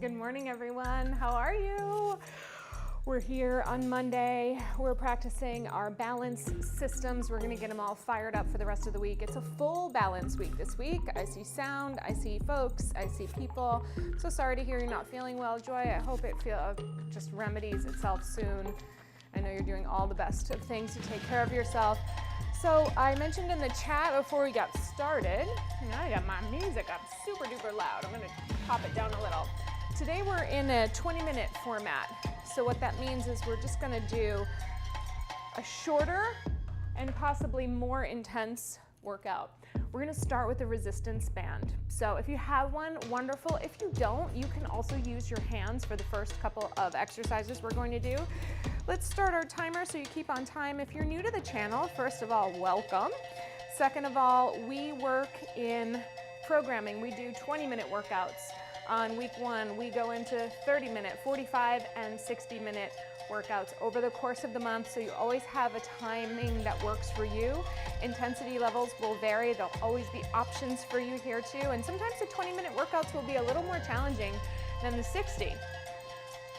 Good morning, everyone. How are you? We're here on Monday. We're practicing our balance systems. We're gonna get them all fired up for the rest of the week. It's a full balance week this week. I see sound, I see folks, I see people. So sorry to hear you're not feeling well, Joy. I hope it just remedies itself soon. I know you're doing all the best of things to take care of yourself. So I mentioned in the chat before we got started, I got my music up super duper loud. I'm gonna pop it down a little. Today we're in a 20-minute format. So what that means is we're just gonna do a shorter and possibly more intense workout. We're gonna start with the resistance band. So if you have one, wonderful. If you don't, you can also use your hands for the first couple of exercises we're going to do. Let's start our timer so you keep on time. If you're new to the channel, first of all, welcome. Second of all, we work in programming. We do 20-minute workouts. On week one, we go into 30-minute, 45, and 60-minute workouts over the course of the month, so you always have a timing that works for you. Intensity levels will vary. There'll always be options for you here too, and sometimes the 20-minute workouts will be a little more challenging than the 60.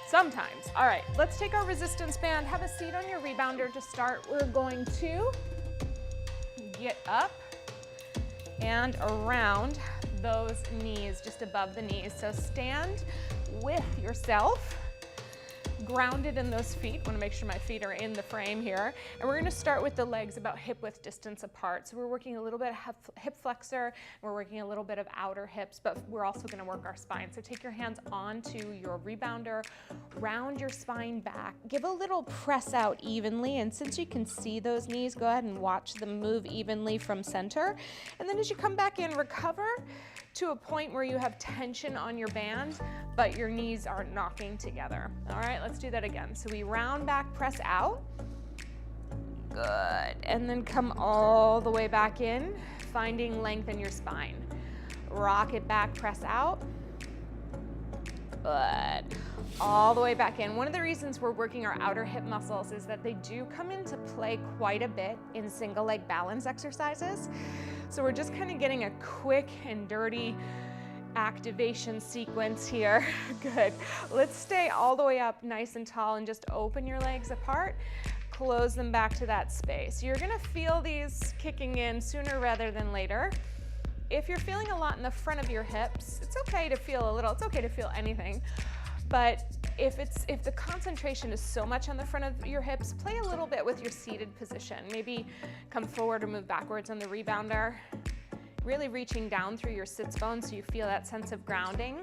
Sometimes. All right, let's take our resistance band. Have a seat on your rebounder to start. We're going to get up and around those knees, just above the knees. So stand with yourself, grounded in those feet. Want to make sure my feet are in the frame here. And we're going to start with the legs about hip width distance apart. So we're working a little bit of hip flexor, we're working a little bit of outer hips, but we're also going to work our spine. So take your hands onto your rebounder, round your spine back, give a little press out evenly, and since you can see those knees, go ahead and watch them move evenly from center. And then as you come back in, recover to a point where you have tension on your band, but your knees aren't knocking together. All right, let's do that again. So we round back, press out. Good. And then come all the way back in, finding length in your spine. Rock it back, press out. Good. All the way back in. One of the reasons we're working our outer hip muscles is that they do come into play quite a bit in single leg balance exercises. So we're just kind of getting a quick and dirty activation sequence here. Good. Let's stay all the way up nice and tall and just open your legs apart. Close them back to that space. You're going to feel these kicking in sooner rather than later. If you're feeling a lot in the front of your hips, it's okay to feel a little, it's okay to feel anything. But if the concentration is so much on the front of your hips, play a little bit with your seated position. Maybe come forward or move backwards on the rebounder. Really reaching down through your sits bones so you feel that sense of grounding.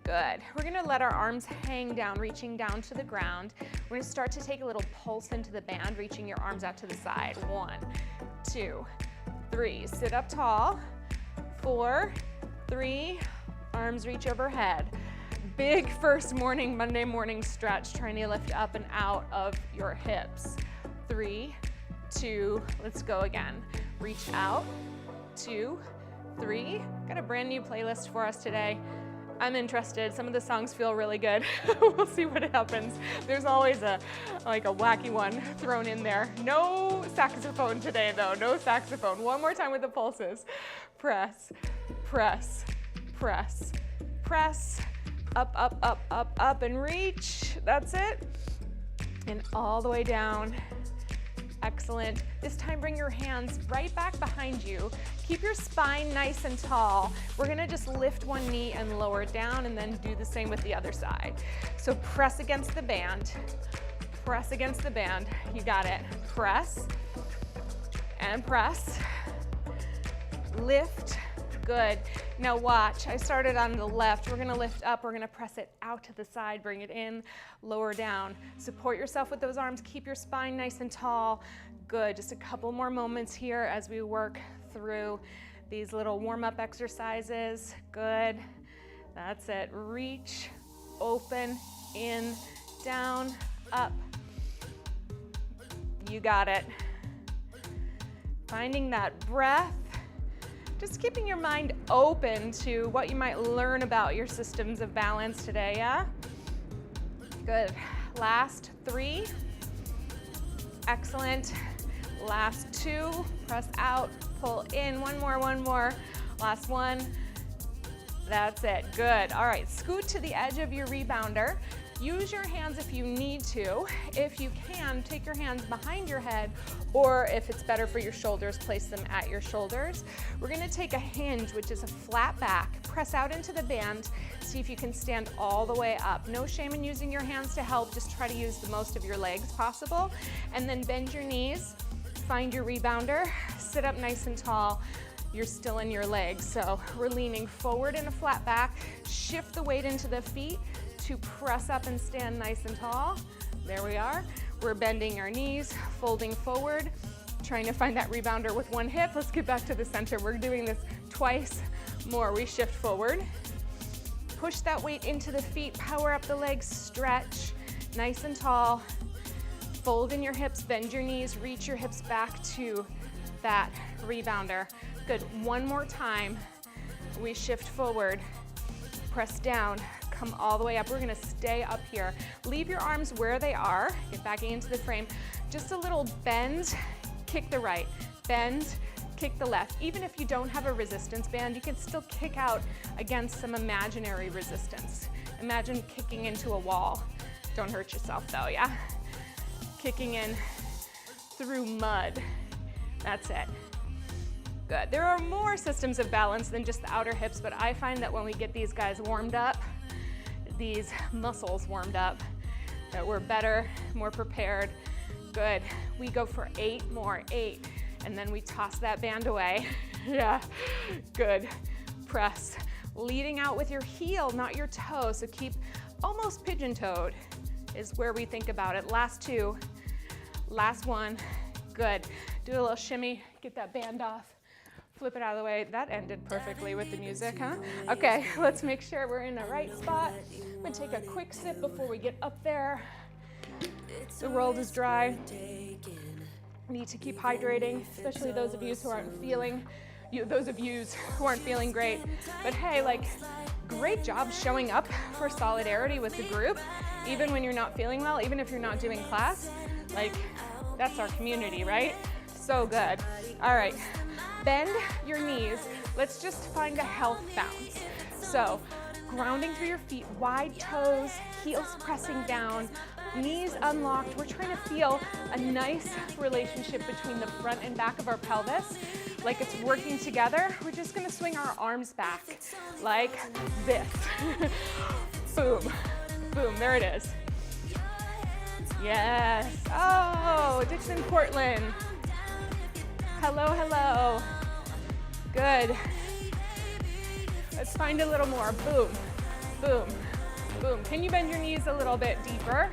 Good. We're gonna let our arms hang down, reaching down to the ground. We're gonna start to take a little pulse into the band, reaching your arms out to the side. 1, 2, 3. Sit up tall. 4, 3, arms reach overhead. Big first morning, Monday morning stretch, trying to lift up and out of your hips. 3, 2, let's go again. Reach out, 2, 3. Got a brand new playlist for us today. I'm interested. Some of the songs feel really good. We'll see what happens. There's always a wacky one thrown in there. No saxophone today though, no saxophone. One more time with the pulses. Press, press, press, press. Up, up, up, up, up, and reach. That's it. And all the way down. Excellent. This time bring your hands right back behind you. Keep your spine nice and tall. We're gonna just lift one knee and lower it down and then do the same with the other side. So press against the band. Press against the band. You got it. Press and press. Lift. Good. Now watch, I started on the left. We're gonna lift up, we're gonna press it out to the side, bring it in, lower down. Support yourself with those arms, keep your spine nice and tall. Good, just a couple more moments here as we work through these little warm-up exercises. Good, that's it. Reach, open, in, down, up. You got it. Finding that breath. Just keeping your mind open to what you might learn about your systems of balance today, yeah? Good. Last 3. Excellent. Last 2. Press out, pull in. One more. Last 1. That's it, good. All right, scoot to the edge of your rebounder. Use your hands if you need to. If you can, take your hands behind your head, or if it's better for your shoulders, place them at your shoulders. We're gonna take a hinge, which is a flat back, press out into the band, see if you can stand all the way up. No shame in using your hands to help, just try to use the most of your legs possible. And then bend your knees, find your rebounder, sit up nice and tall. You're still in your legs, so we're leaning forward in a flat back, shift the weight into the feet, to press up and stand nice and tall. There we are. We're bending our knees, folding forward, trying to find that rebounder with one hip. Let's get back to the center. We're doing this twice more. We shift forward. Push that weight into the feet, power up the legs, stretch, nice and tall. Fold in your hips, bend your knees, reach your hips back to that rebounder. Good, one more time. We shift forward, press down, come all the way up. We're gonna stay up here. Leave your arms where they are. Get back into the frame. Just a little bend, kick the right. Bend, kick the left. Even if you don't have a resistance band, you can still kick out against some imaginary resistance. Imagine kicking into a wall. Don't hurt yourself though, yeah? Kicking in through mud. That's it. Good. There are more systems of balance than just the outer hips, but I find that when we get these guys warmed up, these muscles warmed up, that we're better, more prepared. Good. We go for 8 more, 8, and then we toss that band away. Yeah, good. Press. Leading out with your heel, not your toe, so keep almost pigeon-toed is where we think about it. Last 2, last 1, good. Do a little shimmy, get that band off. Flip it out of the way. That ended perfectly with the music, huh? Okay, let's make sure we're in the right spot. I'm gonna take a quick sip before we get up there. The world is dry. Need to keep hydrating, especially those of you who aren't feeling great. But hey, like, great job showing up for solidarity with the group, even when you're not feeling well, even if you're not doing class. Like, that's our community, right? So good. All right. Bend your knees. Let's just find a health bounce. So grounding through your feet, wide toes, heels pressing down, knees unlocked. We're trying to feel a nice relationship between the front and back of our pelvis, like it's working together. We're just gonna swing our arms back like this. Boom, boom, there it is. Yes, oh, Dixon, Portland. Hello, hello. Good. Let's find a little more. Boom, boom, boom. Can you bend your knees a little bit deeper?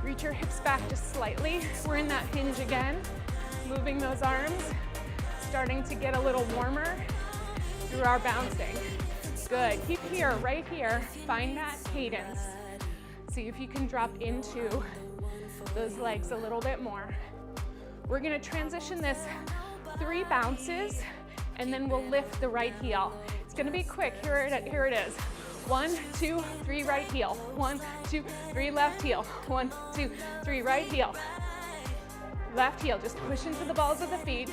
Reach your hips back just slightly. We're in that hinge again. Moving those arms. Starting to get a little warmer through our bouncing. Good. Keep here, right here. Find that cadence. See if you can drop into those legs a little bit more. We're gonna transition this 3 bounces, and then we'll lift the right heel. It's gonna be quick. Here it is. 1, 2, 3, right heel. 1, 2, 3, left heel. 1, 2, 3, right heel. Left heel, just push into the balls of the feet.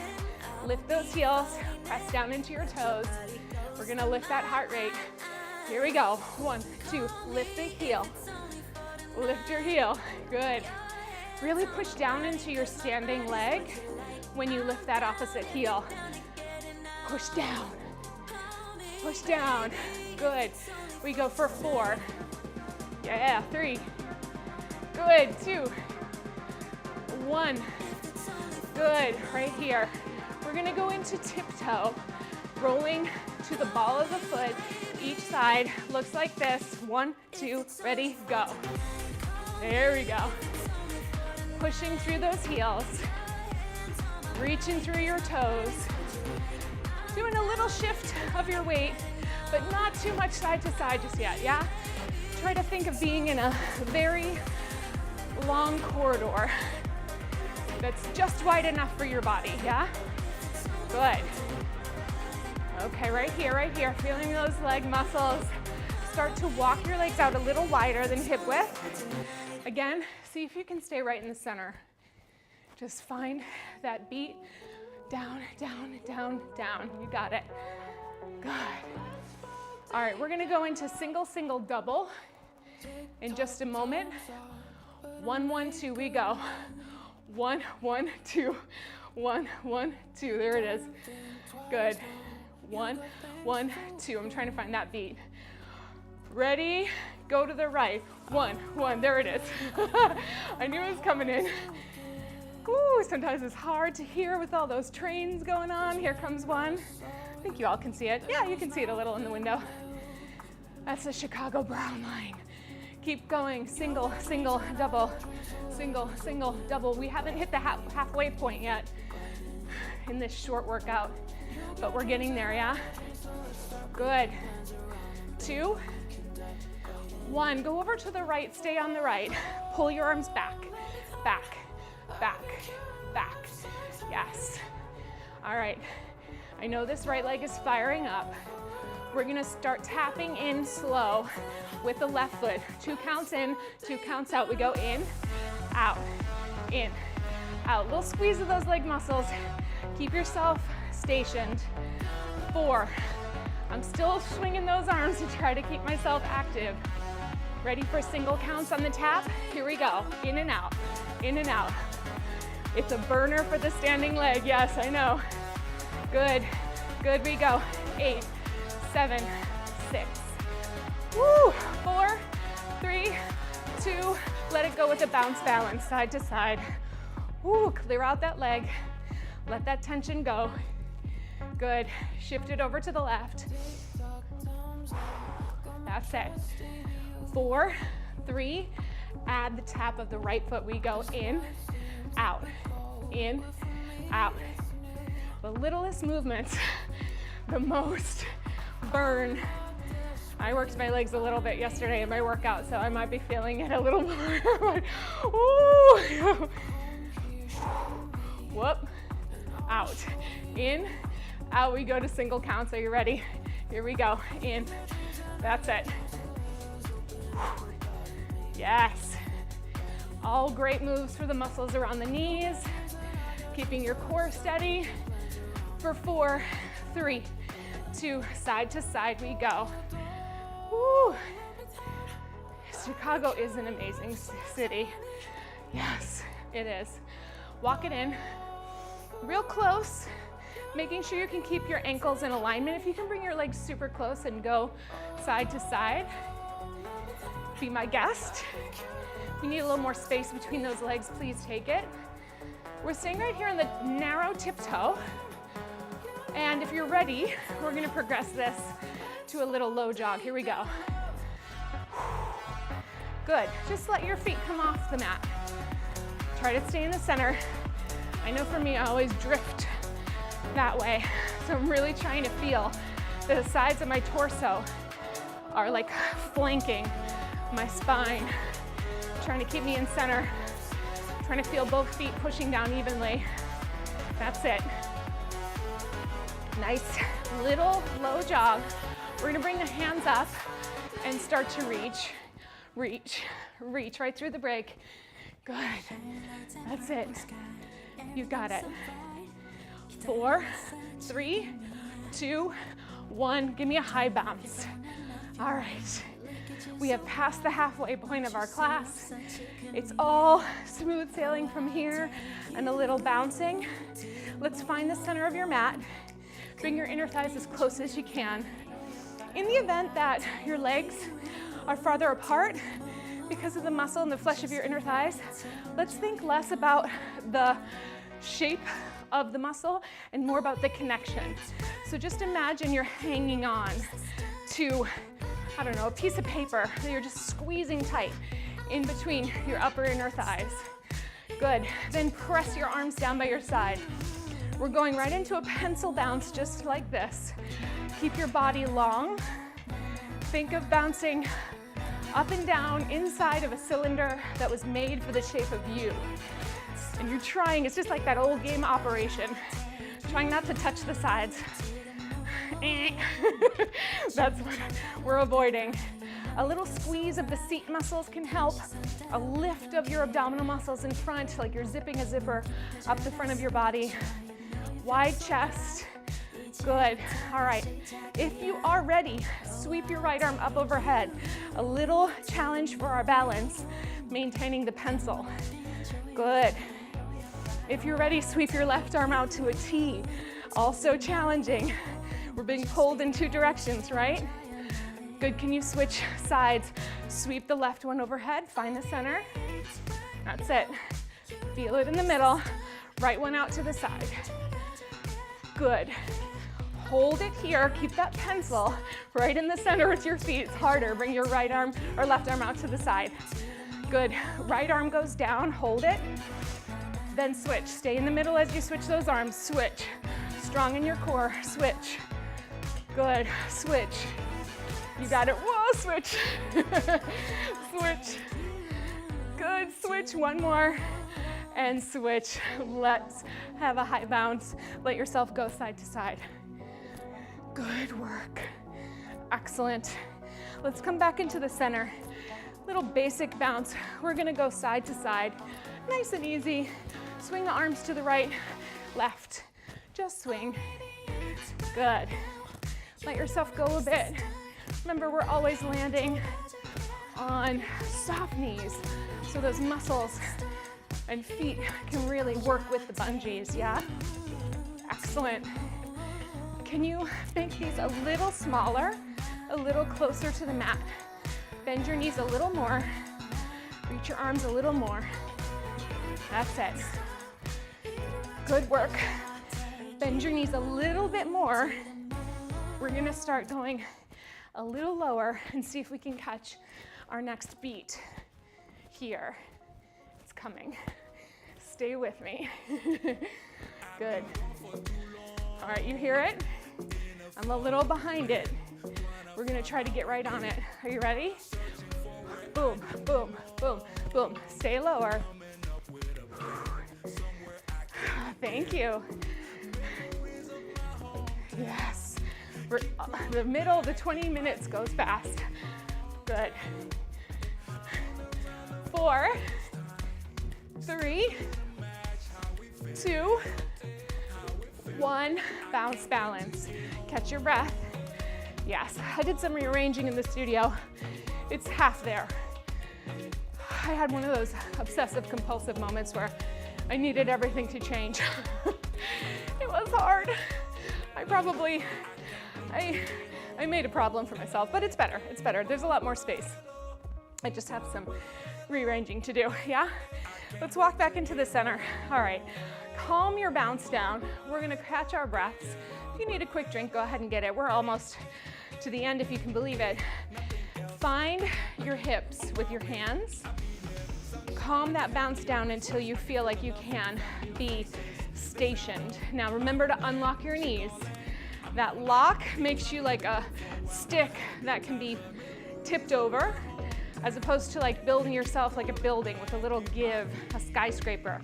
Lift those heels, press down into your toes. We're gonna lift that heart rate. Here we go. 1, 2, lift the heel. Lift your heel, good. Really push down into your standing leg when you lift that opposite heel. Push down, good. We go for 4, yeah, 3, good, 2, 1, good, right here. We're gonna go into tiptoe, rolling to the ball of the foot. Each side looks like this. 1, 2, ready, go. There we go. Pushing through those heels, reaching through your toes, doing a little shift of your weight, but not too much side to side just yet, yeah? Try to think of being in a very long corridor that's just wide enough for your body, yeah? Good. Okay, right here, feeling those leg muscles. Start to walk your legs out a little wider than hip width. Again, see if you can stay right in the center. Just find that beat. Down, down, down, down. You got it. Good. All right, we're gonna go into single, single, double in just a moment. 1, 1, 2, we go. 1, 1, 2, 1, 1, 2, there it is. Good. 1, 1, 2, I'm trying to find that beat. Ready, go to the right. 1, 1, there it is. I knew it was coming in. Ooh, sometimes it's hard to hear with all those trains going on. Here comes one. I think you all can see it. Yeah, you can see it a little in the window. That's the Chicago Brown line. Keep going, single, single, double, single, single, double. We haven't hit the halfway point yet in this short workout, but we're getting there, yeah? Good. 2, 1, go over to the right, stay on the right. Pull your arms back, back, back, back. Yes. All right. I know this right leg is firing up. We're gonna start tapping in slow with the left foot. 2 counts in, 2 counts out. We go in, out, little squeeze of those leg muscles. Keep yourself stationed. 4, I'm still swinging those arms to try to keep myself active. Ready for single counts on the tap? Here we go, in and out, in and out. It's a burner for the standing leg, yes, I know. Good, good, we go. 8, 7, 6. Woo, 4, 3, 2, let it go with a bounce balance, side to side. Woo, clear out that leg. Let that tension go. Good, shift it over to the left. That's it. 4, 3, add the tap of the right foot. We go in, out, out. The littlest movements, the most burn. I worked my legs a little bit yesterday in my workout, so I might be feeling it a little more. Ooh. Whoop, out, in, out. We go to single counts. Are you ready? Here we go, in, that's it. Yes. All great moves for the muscles around the knees. Keeping your core steady. For 4, 3, 2, side to side we go. Woo. Chicago is an amazing city. Yes, it is. Walk it in real close, making sure you can keep your ankles in alignment. If you can bring your legs super close and go side to side, be my guest. If you need a little more space between those legs, please take it. We're staying right here on the narrow tiptoe. And if you're ready, we're gonna progress this to a little low jog. Here we go. Good, just let your feet come off the mat. Try to stay in the center. I know for me, I always drift that way. So I'm really trying to feel the sides of my torso are like flanking my spine, trying to keep me in center, trying to feel both feet pushing down evenly. That's it. Nice little low jog. We're gonna bring the hands up and start to reach, reach, reach right through the break. Good, that's it. You got it. 4, 3, 2, 1. Give me a high bounce. All right. We have passed the halfway point of our class. It's all smooth sailing from here and a little bouncing. Let's find the center of your mat. Bring your inner thighs as close as you can. In the event that your legs are farther apart because of the muscle and the flesh of your inner thighs, let's think less about the shape of the muscle and more about the connection. So just imagine you're hanging on to, I don't know, a piece of paper that you're just squeezing tight in between your upper inner thighs. Good. Then press your arms down by your side. We're going right into a pencil bounce just like this. Keep your body long. Think of bouncing up and down inside of a cylinder that was made for the shape of you. And you're trying, it's just like that old game Operation, trying not to touch the sides. That's what we're avoiding. A little squeeze of the seat muscles can help. A lift of your abdominal muscles in front, like you're zipping a zipper up the front of your body. Wide chest. Good. All right. If you are ready, sweep your right arm up overhead. A little challenge for our balance, maintaining the pencil. Good. If you're ready, sweep your left arm out to a T. Also challenging. We're being pulled in two directions, right? Good, can you switch sides? Sweep the left one overhead, find the center. That's it. Feel it in the middle. Right one out to the side. Good. Hold it here, keep that pencil right in the center with your feet. It's harder, bring your right arm or left arm out to the side. Good, right arm goes down, hold it, then switch. Stay in the middle as you switch those arms, switch. Strong in your core, switch. Good, switch. You got it, whoa, switch. Switch. Good, switch, one more, and switch. Let's have a high bounce. Let yourself go side to side. Good work, excellent. Let's come back into the center. Little basic bounce. We're gonna go side to side, nice and easy. Swing the arms to the right, left, just swing. Good. Let yourself go a bit. Remember, we're always landing on soft knees, so those muscles and feet can really work with the bungees, yeah? Excellent. Can you make these a little smaller, a little closer to the mat? Bend your knees a little more, reach your arms a little more. That's it. Good work. Bend your knees a little bit more. We're gonna start going a little lower and see if we can catch our next beat here. It's coming. Stay with me. Good. All right, you hear it? I'm a little behind it. We're gonna try to get right on it. Are you ready? Boom, boom, boom, boom. Stay lower. Thank you. Yes. The middle, the 20 minutes goes fast. Good. 4, 3, 2, 1. Bounce, balance. Catch your breath. Yes, I did some rearranging in the studio. It's half there. I had one of those obsessive compulsive moments where I needed everything to change. It was hard. I made a problem for myself, but it's better, it's better. There's a lot more space. I just have some rearranging to do, yeah? Let's walk back into the center. All right, calm your bounce down. We're gonna catch our breaths. If you need a quick drink, go ahead and get it. We're almost to the end, if you can believe it. Find your hips with your hands. Calm that bounce down until you feel like you can be stationed. Now remember to unlock your knees. That lock makes you like a stick that can be tipped over, as opposed to like building yourself like a building with a little give, a skyscraper,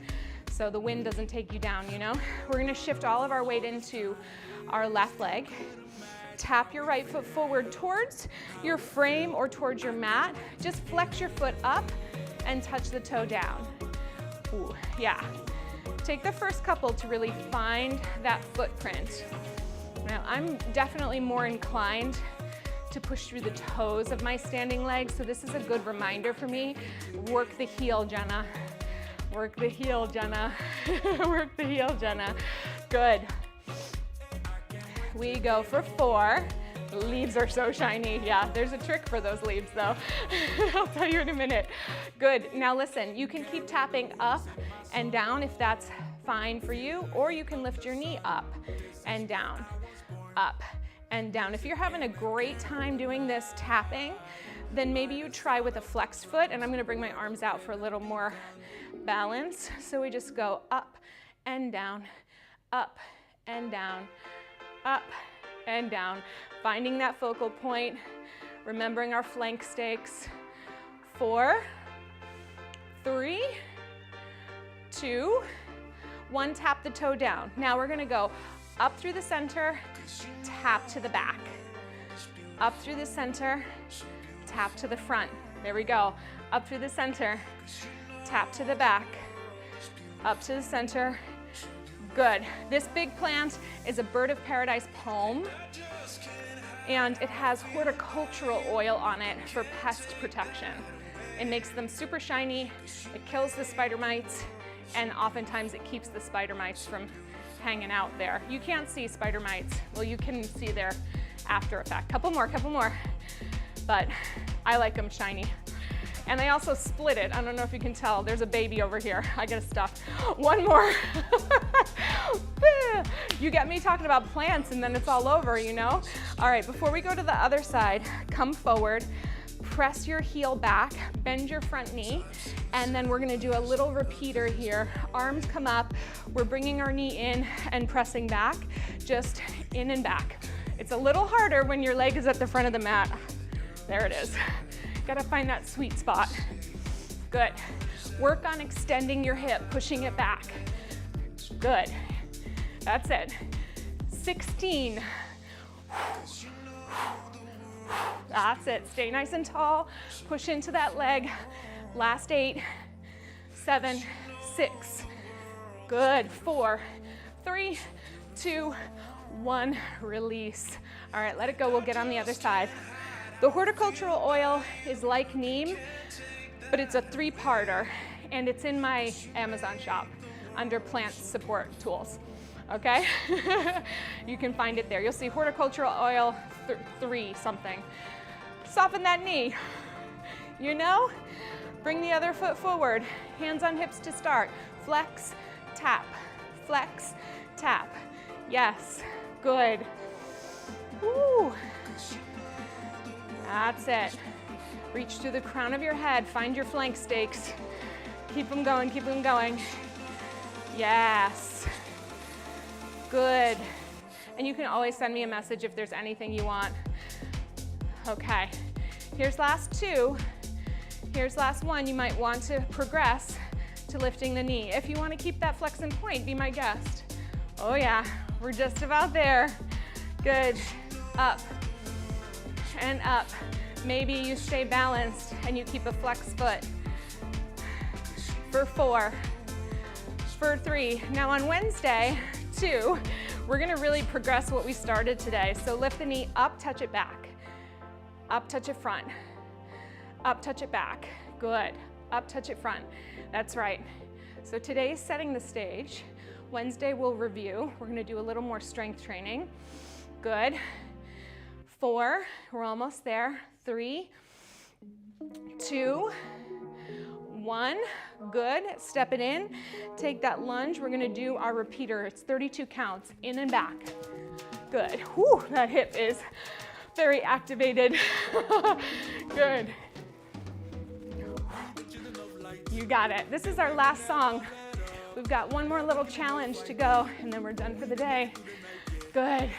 so the wind doesn't take you down, you know? We're gonna shift all of our weight into our left leg. Tap your right foot forward towards your frame or towards your mat. Just flex your foot up and touch the toe down. Ooh, yeah. Take the first couple to really find that footprint. Now, I'm definitely more inclined to push through the toes of my standing legs, so this is a good reminder for me. Work the heel, Jenna. Work the heel, Jenna. Work the heel, Jenna. Good. We go for 4. The leaves are so shiny. Yeah, there's a trick for those leaves though. I'll tell you in a minute. Good, now listen, you can keep tapping up and down if that's fine for you, or you can lift your knee up and down, up and down. If you're having a great time doing this tapping, then maybe you try with a flexed foot, and I'm gonna bring my arms out for a little more balance. So we just go up and down, up and down, up and down. Finding that focal point, remembering our flank stakes. 4, 3, 2, 1, tap the toe down. Now we're gonna go up through the center, tap to the back. Up through the center, tap to the front. There we go. Up through the center, tap to the back. Up to the center. Good. This big plant is a bird of paradise palm. and it has horticultural oil on it for pest protection. It makes them super shiny, it kills the spider mites, and oftentimes it keeps the spider mites from hanging out there. You can't see spider mites. Well, you can see their after effect. Couple more, but I like them shiny. And they also split it. I don't know if you can tell. There's a baby over here. I gotta stop. One more. You get me talking about plants and then it's all over, you know? All right, before we go to the other side, come forward, press your heel back, bend your front knee, and then we're gonna do a little repeater here. Arms come up, we're bringing our knee in and pressing back, just in and back. It's a little harder when your leg is at the front of the mat. There it is. Gotta find that sweet spot. Good. Work on extending your hip, pushing it back. Good. That's it. 16. That's it. Stay nice and tall. Push into that leg. Last 8, 7, 6. Good. 4, 3, 2, 1. Release. All right, let it go. We'll get on the other side. The horticultural oil is like neem, but it's a 3-parter, and it's in my Amazon shop under plant support tools, okay? You can find it there. You'll see horticultural oil 3 something. Soften that knee, you know? Bring the other foot forward, hands on hips to start. Flex, tap, flex, tap. Yes, good. Woo. That's it. Reach to the crown of your head, find your flank stakes. Keep them going, keep them going. Yes. Good. And you can always send me a message if there's anything you want. Okay, here's last 2. Here's last 1. You might want to progress to lifting the knee. If you want to keep that flex and point, be my guest. Oh yeah, we're just about there. Good. Up and up. Maybe you stay balanced and you keep a flex foot. For 4, for 3. Now on Wednesday, 2, we're gonna really progress what we started today. So lift the knee up, touch it back. Up, touch it front. Up, touch it back. Good. Up, touch it front. That's right. So today's setting the stage. Wednesday we'll review. We're gonna do a little more strength training. Good. 4, we're almost there. 3, 2, 1, good. Step it in, take that lunge. We're gonna do our repeater. It's 32 counts, in and back. Good. Whew, that hip is very activated. Good. You got it. This is our last song. We've got one more little challenge to go, and then we're done for the day. Good.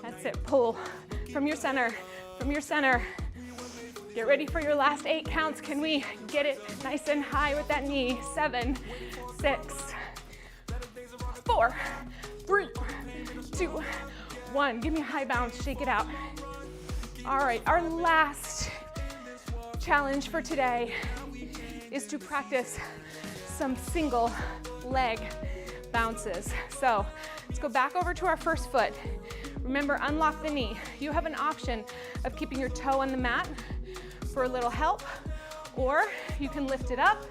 That's it. Pull from your center, from your center. Get ready for your last 8 counts. Can we get it nice and high with that knee? 7, 6, 4, 3, 2, 1. Give me a high bounce, shake it out. All right, our last challenge for today is to practice some single leg bounces. So let's go back over to our first foot. Remember, unlock the knee. You have an option of keeping your toe on the mat for a little help, or you can lift it up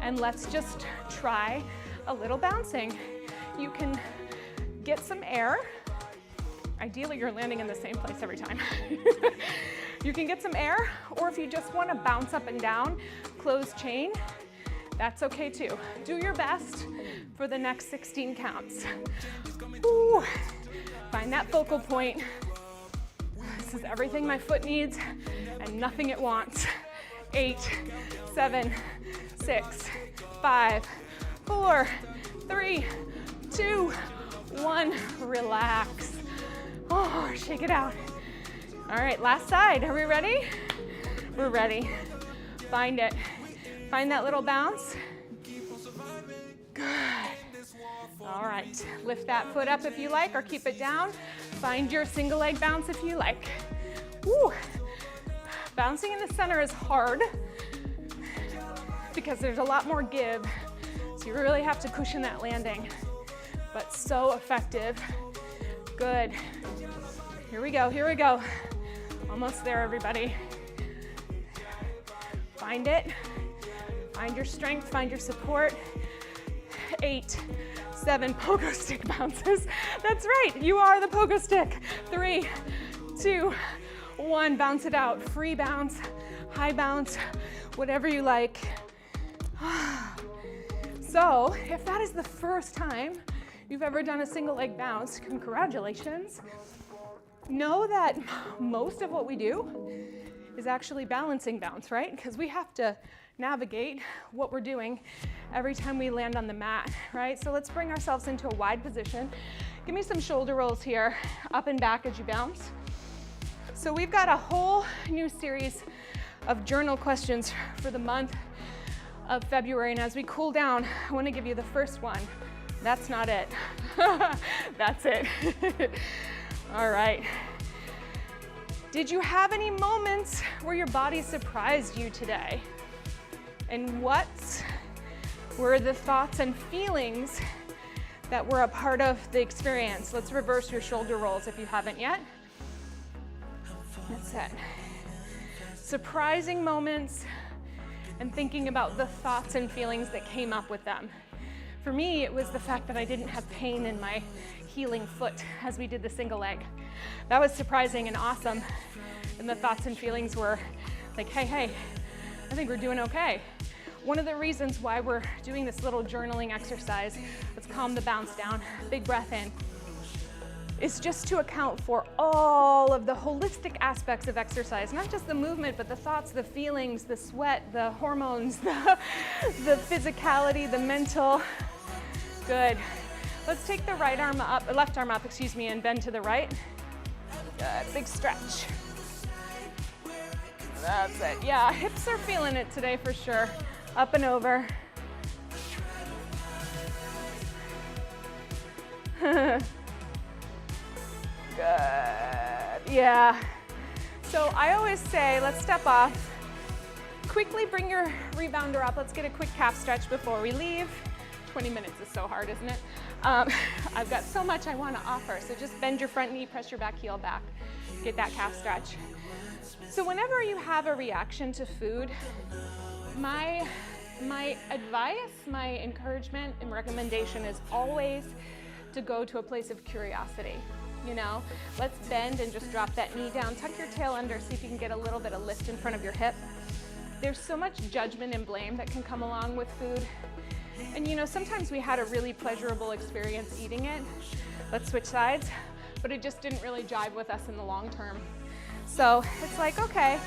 and let's just try a little bouncing. You can get some air. Ideally, you're landing in the same place every time. You can get some air, or if you just want to bounce up and down, closed chain, that's okay too. Do your best for the next 16 counts. Ooh. Find that focal point. This is everything my foot needs and nothing it wants. 8, 7, 6, 5, 4, 3, 2, 1. Relax. Oh, shake it out. All right, last side. Are we ready? We're ready. Find it. Find that little bounce. Good. All right, lift that foot up if you like, or keep it down. Find your single leg bounce if you like. Woo. Bouncing in the center is hard because there's a lot more give, so you really have to cushion that landing, but so effective. Good. Here we go, here we go. Almost there, everybody. Find it. Find your strength, find your support. 8, 7 pogo stick bounces. That's right, you are the pogo stick. 3, 2, 1, bounce it out. Free bounce, high bounce, whatever you like. So, if that is the first time you've ever done a single leg bounce, congratulations. Know that most of what we do is actually balancing bounce, right? Because we have to navigate what we're doing every time we land on the mat, right? So let's bring ourselves into a wide position. Give me some shoulder rolls here, up and back as you bounce. So we've got a whole new series of journal questions for the month of February, and as we cool down, I want to give you the first one. That's not it. That's it. All right. Did you have any moments where your body surprised you today? And what were the thoughts and feelings that were a part of the experience? Let's reverse your shoulder rolls if you haven't yet. That's it. Surprising moments and thinking about the thoughts and feelings that came up with them. For me, it was the fact that I didn't have pain in my healing foot as we did the single leg. That was surprising and awesome. And the thoughts and feelings were like, hey, I think we're doing okay. One of the reasons why we're doing this little journaling exercise, let's calm the bounce down, big breath in, is just to account for all of the holistic aspects of exercise, not just the movement, but the thoughts, the feelings, the sweat, the hormones, the physicality, the mental. Good. Let's take the left arm up, and bend to the right. Good, big stretch. That's it. Yeah, hips are feeling it today for sure. Up and over. Good, yeah. So I always say, let's step off. Quickly bring your rebounder up. Let's get a quick calf stretch before we leave. 20 minutes is so hard, isn't it? I've got so much I want to offer. So just bend your front knee, press your back heel back. Get that calf stretch. So whenever you have a reaction to food, my advice, my encouragement and recommendation is always to go to a place of curiosity. You know, let's bend and just drop that knee down. Tuck your tail under, see if you can get a little bit of lift in front of your hip. There's so much judgment and blame that can come along with food. And you know, sometimes we had a really pleasurable experience eating it. Let's switch sides, but it just didn't really jive with us in the long term. So it's like, okay,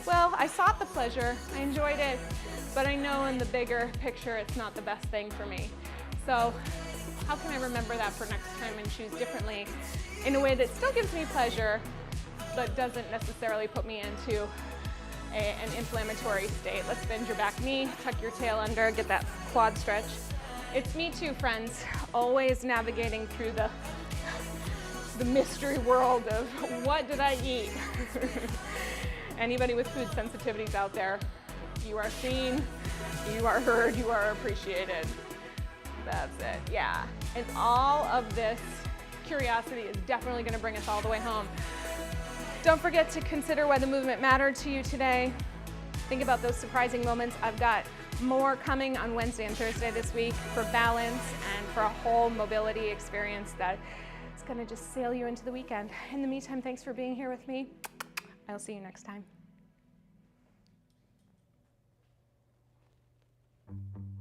well, I sought the pleasure, I enjoyed it, but I know in the bigger picture it's not the best thing for me. So how can I remember that for next time and choose differently in a way that still gives me pleasure, but doesn't necessarily put me into an inflammatory state? Let's bend your back knee, tuck your tail under, get that quad stretch. It's me too, friends, always navigating through the mystery world of what did I eat? Anybody with food sensitivities out there, you are seen, you are heard, you are appreciated. That's it, yeah. And all of this curiosity is definitely gonna bring us all the way home. Don't forget to consider why the movement mattered to you today. Think about those surprising moments. I've got more coming on Wednesday and Thursday this week for balance and for a whole mobility experience that is gonna just sail you into the weekend. In the meantime, thanks for being here with me. I'll see you next time.